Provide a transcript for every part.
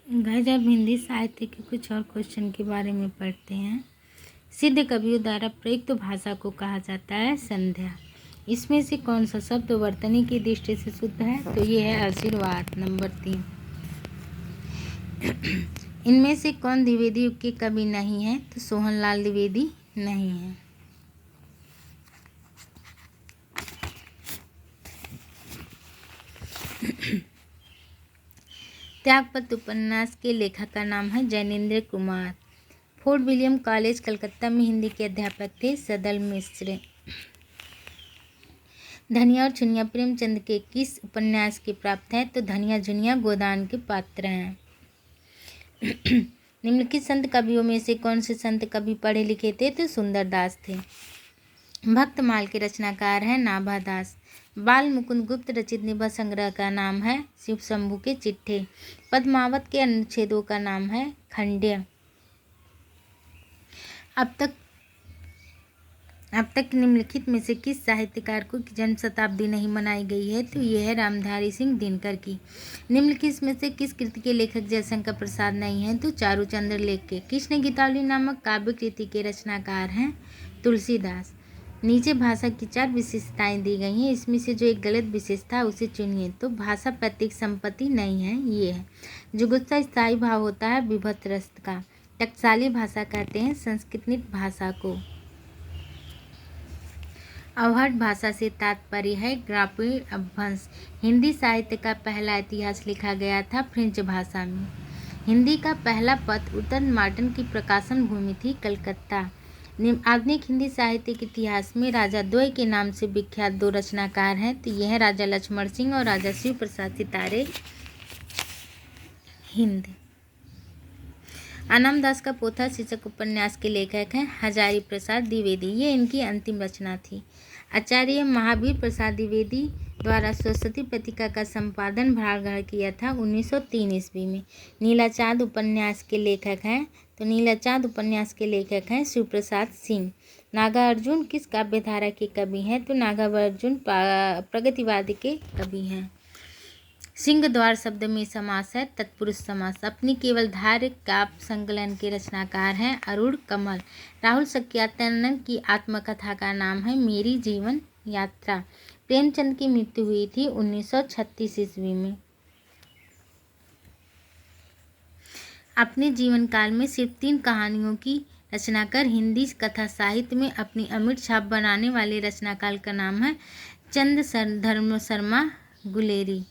Guys, अब हिंदी साहित्य के कुछ और क्वेश्चन के बारे में पढ़ते हैं। सिद्ध कवियों द्वारा प्रयुक्त भाषा को कहा जाता है संध्या। इसमें से कौन सा शब्द वर्तनी की दृष्टि से शुद्ध है? तो ये है आशीर्वाद, नंबर 3। इनमें से कौन द्विवेदी युग के कवि नहीं है? तो सोहनलाल द्विवेदी नहीं है। त्यागपत्र उपन्यास के लेखक का नाम है Jainendra Kumar. Fort William college Calcutta में हिंदी के अध्यापक थे सदल मिश्र। धनिया और चुनिया प्रेमचंद के किस उपन्यास के प्राप्त है? तो धनिया झुनिया गोदान के पात्र हैं। निम्नलिखित संत कवियों में से कौन से संत कवि पढ़े लिखे थे? तो सुंदरदास थे। भक्तमाल के रचनाकार हैं नाभादास। बाल मुकुंद गुप्त रचित निबंध संग्रह का नाम है शिव शंभू के चिट्ठे। पद्मावत के अनुच्छेदों का नाम है खंड्य। अब तक निम्नलिखित में से किस साहित्यकार को जन्म शताब्दी नहीं मनाई गई है? तो यह है रामधारी सिंह दिनकर की। निम्नलिखित में से किस कृति के लेखक जयशंकर प्रसाद नहीं है? तो चारूचंद्र लेख के। कृष्ण गीतावली नामक काव्य कृति के रचनाकार हैं तुलसीदास। नीचे भाषा की 4 विशेषताएं दी गई हैं, इसमें से जो एक गलत विशेषता उसे चुनिए। तो भाषा पैतृक संपत्ति नहीं है, ये है। जुगुप्सा स्थायी भाव होता है विभक्त रस का। टकसाली भाषा कहते हैं संस्कृत भाषा को। अवहट भाषा से तात्पर्य है ग्रामीण अपभ्रंश। हिंदी साहित्य का पहला इतिहास लिखा गया था फ्रेंच भाषा में। हिंदी का पहला पत्र उत्तर मार्टन की प्रकाशन भूमि थी कलकत्ता। आधुनिक हिंदी साहित्य के इतिहास में राजा द्वय के नाम से विख्यात 2 रचनाकार हैं। तो यह है राजा लक्ष्मण सिंह और राजा शिव प्रसाद सितारे हिंद। अनामदास का पोथा शीर्षक उपन्यास के लेखक हैं हजारी प्रसाद द्विवेदी। ये इनकी अंतिम रचना थी। आचार्य महावीर प्रसाद द्विवेदी द्वारा सरस्वती पत्रिका का संपादन भार ग्रहण किया था 1903 ईस्वी में। नीला चाँद उपन्यास के लेखक हैं। तो नीला चाँद उपन्यास के लेखक हैं शिव प्रसाद सिंह। नागार्जुन किस काव्यधारा के कवि हैं? तो नागार्जुन प्रगतिवादी के कवि हैं। सिंह द्वार शब्द में समास है तत्पुरुष समास। अपनी केवल धार्य काव्य संकलन के रचनाकार हैं अरुण कमल। राहुल सत्यानंद की आत्मकथा का नाम है मेरी जीवन यात्रा। प्रेमचंद की मृत्यु हुई थी 1936 ईस्वी में। अपने जीवन काल में सिर्फ 3 कहानियों की रचना कर हिंदी कथा साहित्य में अपनी अमिट छाप बनाने वाले रचनाकार का नाम है चंद्रधर शर्मा गुलेरी।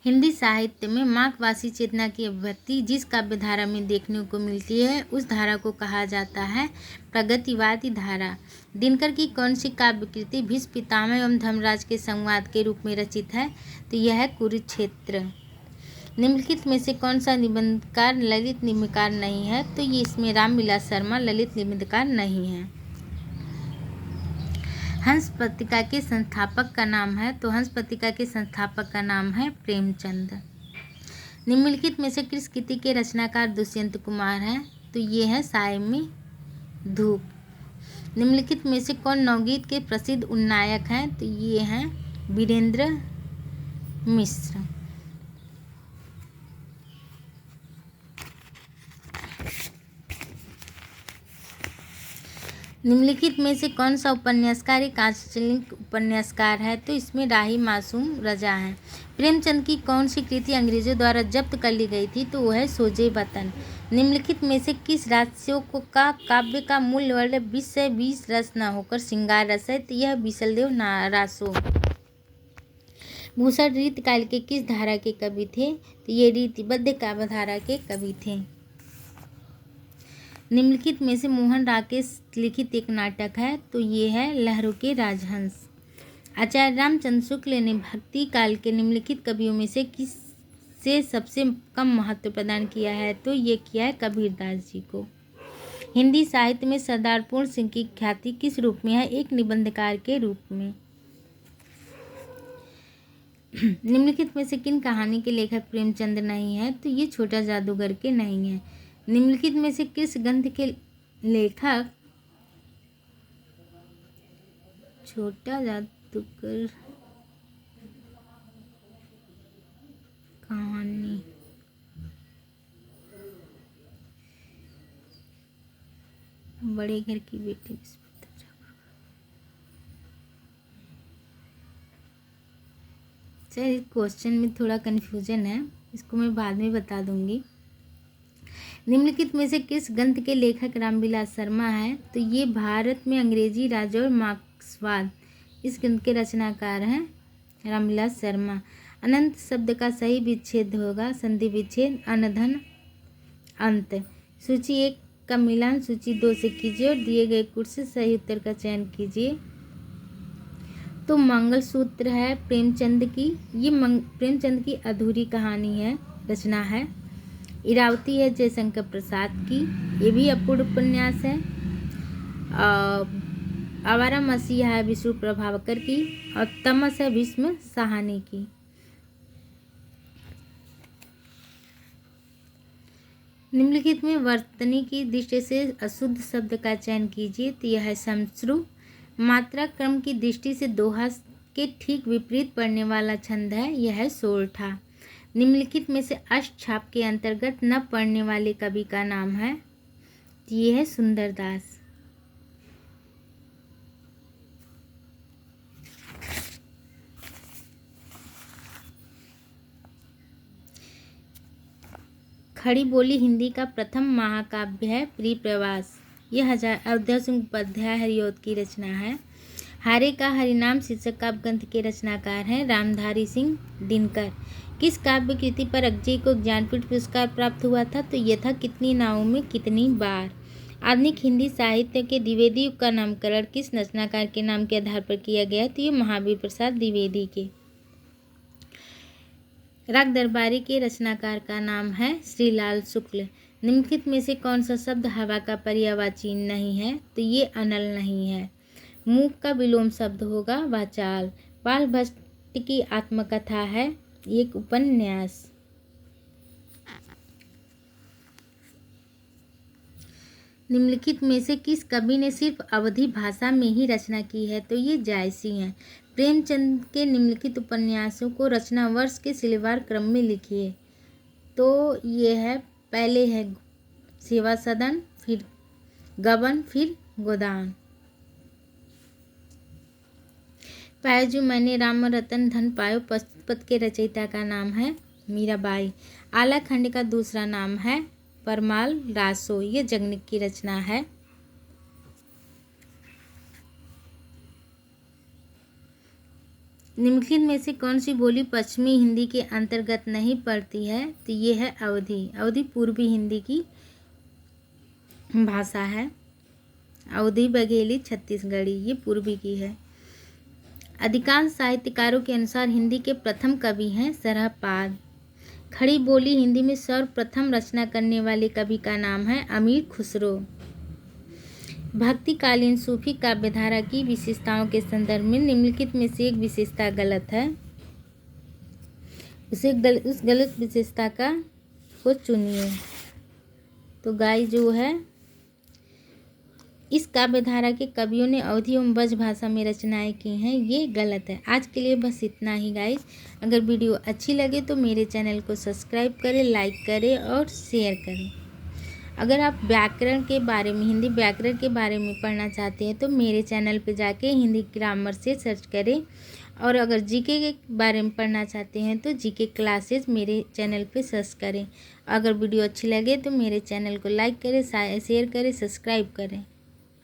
हिंदी साहित्य में मार्क्सवादी चेतना की अभिव्यक्ति जिस काव्यधारा में देखने को मिलती है उस धारा को कहा जाता है प्रगतिवादी धारा। दिनकर की कौन सी काव्य कृति भीष्म पितामह एवं धर्मराज के संवाद के रूप में रचित है? तो यह है कुरुक्षेत्र। निम्नलिखित में से कौन सा निबंधकार ललित निबंधकार नहीं है? तो ये इसमें रामविलास शर्मा ललित निबंधकार नहीं है। हंस पत्रिका के संस्थापक का नाम है? तो हंस पत्रिका के संस्थापक का नाम है प्रेमचंद। निम्नलिखित में से किस कृति के रचनाकार दुष्यंत कुमार हैं? तो ये है सायमी धूप। निम्नलिखित में से कौन नवगीत के प्रसिद्ध उन्नायक हैं? तो ये हैं वीरेंद्र मिश्र। निम्नलिखित में से कौन सा उपन्यासकार एक आंचलिक उपन्यासकार है? तो इसमें राही मासूम रजा है। प्रेमचंद की कौन सी कृति अंग्रेजों द्वारा जब्त कर ली गई थी? तो वह है सोजे वतन। निम्नलिखित में से किस राशियों का काव्य का मूल वर्ण विषय 20 रस न होकर श्रृंगार रस है? तो यह विशलदेव रासो। भूषण रीतकाल के किस धारा के कवि थे? तो ये रीतिबद्ध काव्यधारा के कवि थे। निम्नलिखित में से मोहन राकेश लिखित एक नाटक है? तो ये है लहरों के राजहंस। आचार्य रामचंद्र शुक्ल ने भक्ति काल के निम्नलिखित कवियों में से किससे सबसे कम महत्व प्रदान किया है? तो ये किया है कबीरदास जी को। हिंदी साहित्य में सरदार पूर्ण सिंह की ख्याति किस रूप में है? एक निबंधकार के रूप में। निम्नलिखित में से किन कहानी के लेखक प्रेमचंद नहीं है? तो ये छोटा जादूगर के नहीं है। निम्नलिखित में से किस ग्रंथ के लेखक छोटा जादूगर कहानी बड़े घर की बेटी। सर इस क्वेश्चन में थोड़ा कन्फ्यूजन है, इसको मैं बाद में बता दूंगी। निम्नलिखित में से किस ग्रंथ के लेखक रामविलास शर्मा है? तो ये भारत में अंग्रेजी राज और मार्क्सवाद, इस ग्रंथ के रचनाकार हैं रामविलास शर्मा। अनंत शब्द का सही विच्छेद होगा संधि विच्छेद अनधन अंत। सूची 1 का मिलान सूची 2 से कीजिए और दिए गए कुछ से सही उत्तर का चयन कीजिए। तो मंगलसूत्र है प्रेमचंद की, ये प्रेमचंद की अधूरी कहानी है, रचना है। इरावती है जयशंकर प्रसाद की, ये भी अपूर्ण उपन्यास है। आवारा मसीहा है विष्णु प्रभावकर की, और तमस है भीष्म साहनी की। निम्नलिखित में वर्तनी की दृष्टि से अशुद्ध शब्द का चयन कीजिए। तो यह है समश्रु। मात्रा क्रम की दृष्टि से दोहा के ठीक विपरीत पड़ने वाला छंद है, यह है सोरठा। निम्नलिखित में से अष्टछाप के अंतर्गत न पढ़ने वाले कवि का नाम है, ये है सुंदरदास। खड़ी बोली हिंदी का प्रथम महाकाव्य है प्रियप्रवास, यह अयोध्या सिंह उपाध्याय हरिऔध की रचना है। हारे का हरिनाम शीर्षक काव्य ग्रंथ के रचनाकार हैं रामधारी सिंह दिनकर। किस काव्य कृति पर अक्षय को ज्ञानपीठ पुरस्कार प्राप्त हुआ था? तो यह था कितनी नावों में कितनी बार। आधुनिक हिंदी साहित्य के द्विवेदी युग का नामकरण किस रचनाकार के नाम के आधार पर किया गया है? तो ये महावीर प्रसाद द्विवेदी के। राग दरबारी के रचनाकार का नाम है श्रीलाल शुक्ल। निम्नलिखित में से कौन सा शब्द हवा का पर्यायवाची नहीं है? तो ये अनल नहीं है। मूक का विलोम शब्द होगा वाचाल। बाल भट्ट की आत्मकथा है एक उपन्यास। निम्नलिखित में से किस कवि ने सिर्फ अवधी भाषा में ही रचना की है? तो ये जायसी हैं। प्रेमचंद के निम्नलिखित उपन्यासों को रचना वर्ष के सिलसिलेवार क्रम में लिखिए। तो ये है, पहले है सेवा सदन, फिर गबन, फिर गोदान। पायो जो मैंने राम रतन धन पायो पद के रचयिता का नाम है मीराबाई। आला खंड का दूसरा नाम है परमाल रासो, ये जगनिक की रचना है। निम्नलिखित में से कौन सी बोली पश्चिमी हिंदी के अंतर्गत नहीं पड़ती है? तो ये है अवधी। अवधी पूर्वी हिंदी की भाषा है। अवधी बघेली छत्तीसगढ़ी, ये पूर्वी की है। अधिकांश साहित्यकारों के अनुसार हिंदी के प्रथम कवि हैं सरहपाद। खड़ी बोली हिंदी में सर्वप्रथम रचना करने वाले कवि का नाम है अमीर खुसरो। भक्तिकालीन सूफी काव्यधारा की विशेषताओं के संदर्भ में निम्नलिखित में से एक विशेषता गलत है, उस गलत विशेषता को चुनिए। तो गाय जो है, इस काव्यधारा के कवियों ने अवधी एवं ब्रज भाषा में रचनाएं की हैं, ये गलत है। आज के लिए बस इतना ही गाइस। अगर वीडियो अच्छी लगे तो मेरे चैनल को सब्सक्राइब करें, लाइक करें और शेयर करें। अगर आप व्याकरण के बारे में, हिंदी व्याकरण के बारे में पढ़ना चाहते हैं तो मेरे चैनल पे जाके हिंदी ग्रामर से सर्च करें। और अगर जीके के बारे में पढ़ना चाहते हैं तो जीके क्लासेस मेरे चैनल पे सर्च करें। अगर वीडियो अच्छी लगे तो मेरे चैनल को लाइक करें, शेयर करें, सब्सक्राइब करें।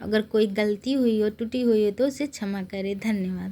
अगर कोई गलती हुई हो, त्रुटि हुई हो तो उसे क्षमा करें। धन्यवाद।